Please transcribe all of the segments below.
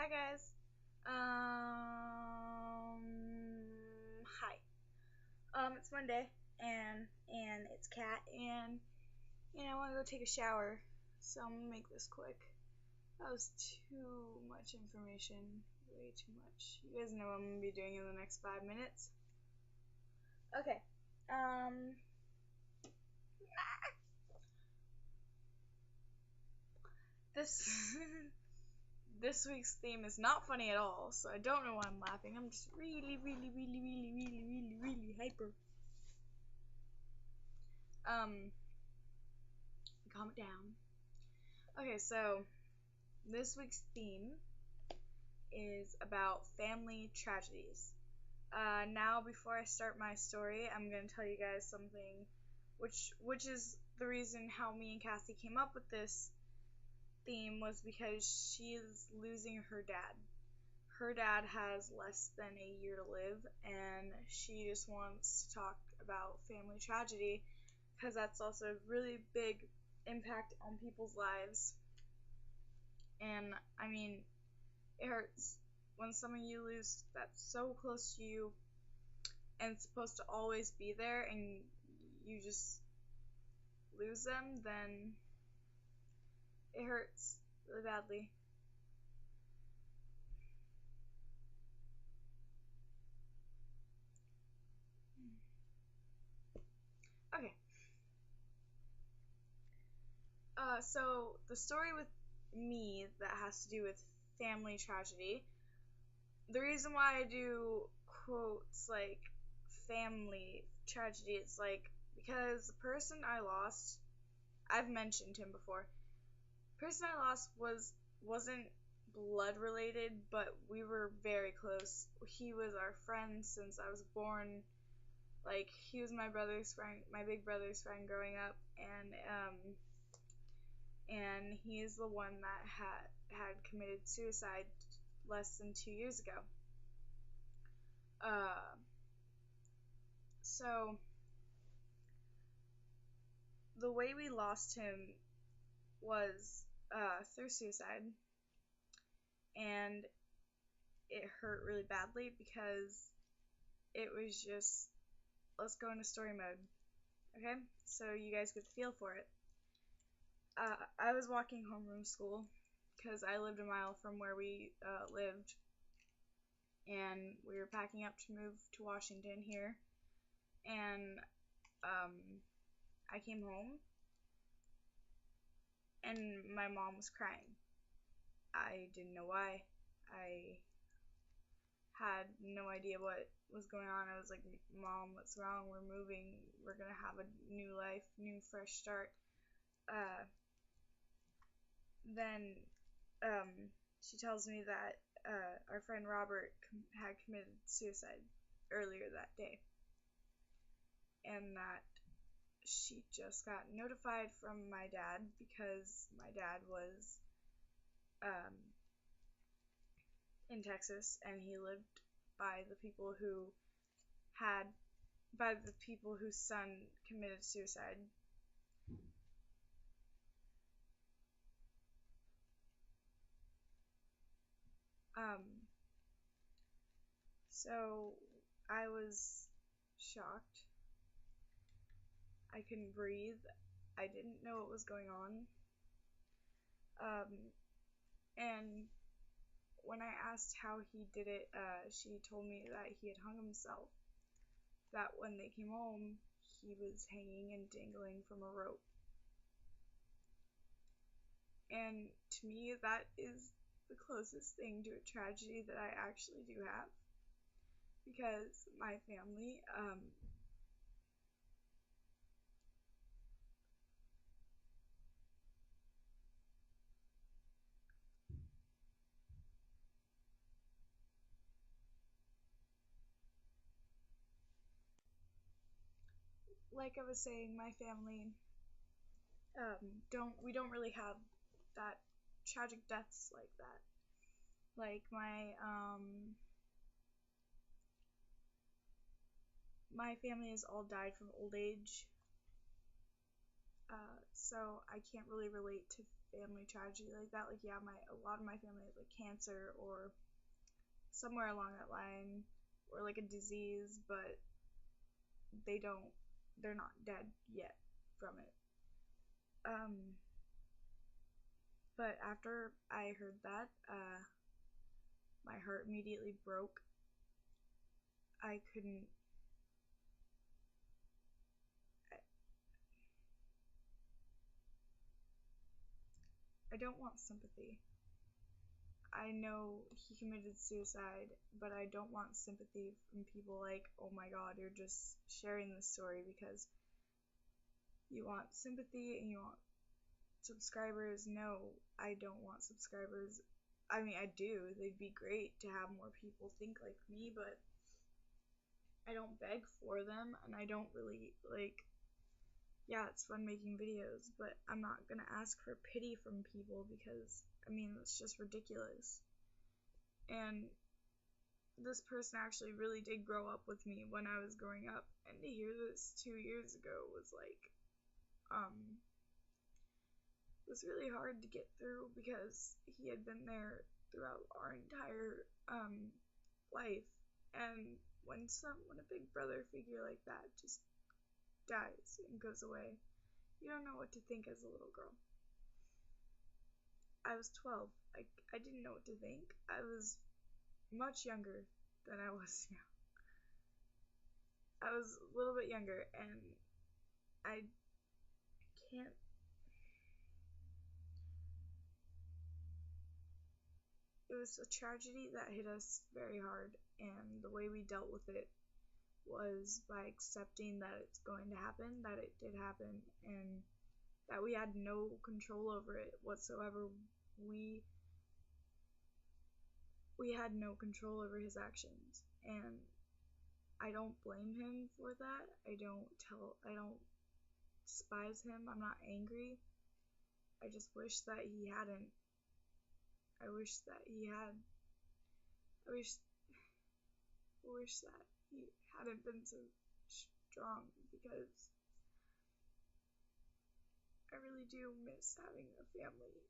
Hi guys. Hi. It's Monday and it's Kat and I want to go take a shower, so I'm gonna make this quick. That was too much information, way too much. You guys know what I'm gonna be doing in the next 5 minutes. Okay. This this week's theme is not funny at all, so I don't know why I'm laughing. I'm just really hyper. Calm it down. Okay, so this week's theme is about family tragedies. Now, before I start my story, I'm gonna tell you guys something, which is the reason how me and Cassie came up with this theme, was because she is losing her dad. Her dad has less than a year to live, and she just wants to talk about family tragedy because that's also a really big impact on people's lives. And I mean, it hurts when someone you lose that's so close to you and it's supposed to always be there and you just lose them. Then it hurts really badly. Okay. So the story with me that has to do with family tragedy, the reason why I do quotes like family tragedy is like because the person I lost, I've mentioned him before. The person I lost wasn't blood related, but we were very close. He was our friend since I was born. Like, he was my brother's friend, my big brother's friend growing up, and he is the one that had committed suicide less than 2 years ago. So the way we lost him was through suicide, and it hurt really badly because it was just, let's go into story mode. Okay, so you guys get the feel for it. I was walking home from school because I lived a mile from where we lived, and we were packing up to move to Washington here, and I came home and my mom was crying. I didn't know why. I had no idea what was going on. I was like, Mom, what's wrong? We're moving. We're going to have a new life, new fresh start. Then she tells me that our friend Robert had committed suicide earlier that day, and that she just got notified from my dad because my dad was in Texas, and he lived by the people whose son committed suicide. So I was shocked. I couldn't breathe. I didn't know what was going on. And when I asked how he did it, she told me that he had hung himself. That when they came home, he was hanging and dangling from a rope. And to me, that is the closest thing to a tragedy that I actually do have. Because my family, like I was saying, my family don't really have that tragic deaths like that. Like my family has all died from old age. So I can't really relate to family tragedy like that. Like, yeah, a lot of my family has like cancer or somewhere along that line, or like a disease, but they're not dead yet from it. But after I heard that, my heart immediately broke. I couldn't. I don't want sympathy. I know he committed suicide, but I don't want sympathy from people like, oh my god, you're just sharing this story because you want sympathy and you want subscribers. No, I don't want subscribers. I mean, I do. They'd be great to have more people think like me, but I don't beg for them, and I don't really, like, yeah, it's fun making videos, but I'm not gonna ask for pity from people because, I mean, it's just ridiculous. And this person actually really did grow up with me when I was growing up, and to hear this 2 years ago was like, it was really hard to get through because he had been there throughout our entire life. And when a big brother figure like that just dies and goes away, you don't know what to think as a little girl. I was 12. I didn't know what to think. I was much younger than I was now. I was a little bit younger, and I can't. It was a tragedy that hit us very hard, and the way we dealt with it was by accepting that it's going to happen, that it did happen, and that we had no control over it whatsoever. We had no control over his actions, and I don't blame him for that. I don't despise him. I'm not angry. I just wish that he hadn't. I wish that he had. I wish that he hadn't been so strong, because I really do miss having a family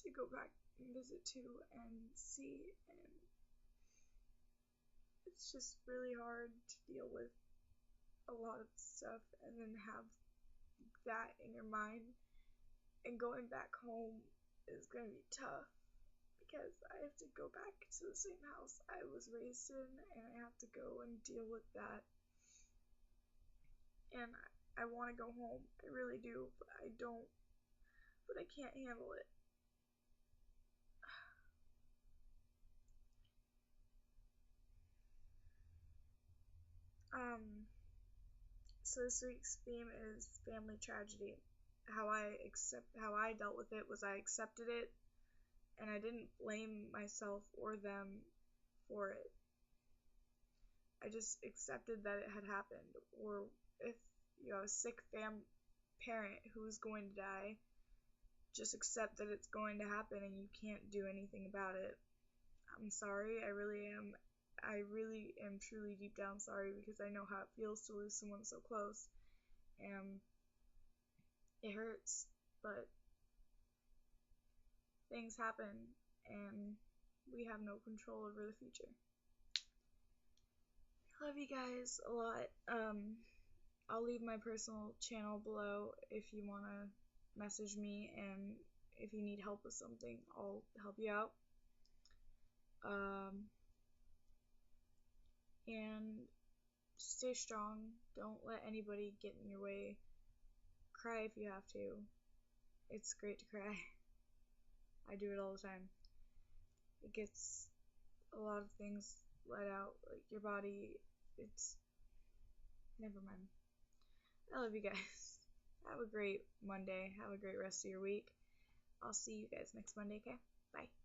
to go back and visit to and see, and it's just really hard to deal with a lot of stuff and then have that in your mind, and going back home is gonna be tough because I have to go back to the same house I was raised in, and I have to go and deal with that, and I want to go home, I really do, but I can't handle it. So this week's theme is family tragedy. How I dealt with it was I accepted it, and I didn't blame myself or them for it. I just accepted that it had happened. Or if you have a sick parent who's going to die, just accept that it's going to happen and you can't do anything about it. I'm sorry, I really am truly deep down sorry, because I know how it feels to lose someone so close, and it hurts, but things happen, and we have no control over the future. I love you guys a lot. I'll leave my personal channel below if you want to message me, and if you need help with something, I'll help you out. And stay strong. Don't let anybody get in your way. Cry if you have to. It's great to cry. I do it all the time. It gets a lot of things let out, like your body. Never mind. I love you guys. Have a great Monday. Have a great rest of your week. I'll see you guys next Monday, okay? Bye.